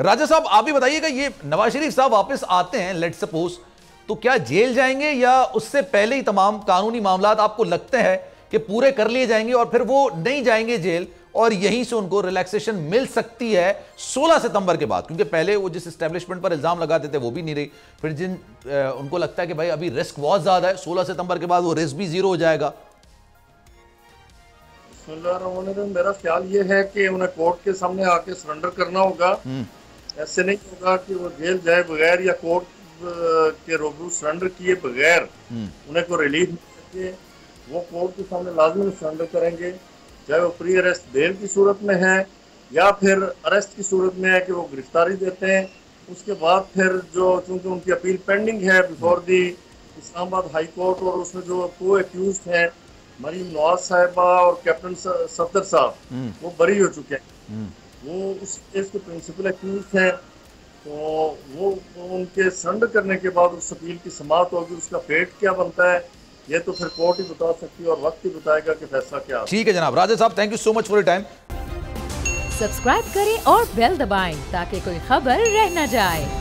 राजा साहब आप भी बताइएगा, ये नवाज शरीफ साहब वापस आते हैं लेट्स सपोज, तो क्या जेल जाएंगे या उससे पहले ही तमाम कानूनी मामलात आपको लगते हैं कि पूरे कर लिए जाएंगे और फिर वो नहीं जाएंगे जेल और यहीं से उनको रिलैक्सेशन मिल सकती है 16 सितंबर के बाद? क्योंकि पहले वो जिस एस्टेब्लिशमेंट पर इल्जाम लगाते थे वो भी नहीं रही, फिर जिन उनको लगता है कि भाई अभी रिस्क बहुत ज्यादा है, 16 सितंबर के बाद वो रिस्क भी जीरो हो जाएगा। मेरा ख्याल ये है कि उन्हें कोर्ट के सामने आके सरेंडर करना होगा। ऐसे नहीं होगा कि वो जेल जाए बगैर या कोर्ट के रूबरू सरेंडर किए बगैर उन्हें को रिलीफ मिल सके। वो कोर्ट के सामने लाजमी सरेंडर करेंगे, चाहे वो प्री अरेस्ट बेल की सूरत में है या फिर अरेस्ट की सूरत में है कि वो गिरफ्तारी देते हैं। उसके बाद फिर जो चूंकि उनकी अपील पेंडिंग है before the Islamabad high court, और उसमें जो को एक्यूज हैं मरीम नवाज साहिबा और कैप्टन सफदर साहब वो बरी हो चुके हैं, वो उस केस के प्रिंसिपल एक्यूज हैं। तो वो उनके सरेंडर करने के बाद उस अपील की समाअत होगी, उसका फेट क्या बनता है ये तो फिर कोर्ट ही बता सकती है और वक्त ही बताएगा कि फैसला क्या। ठीक है जनाब। राजा साहब thank you so much for your time. Subscribe करें और बेल दबाएं ताकि कोई खबर रह न जाए।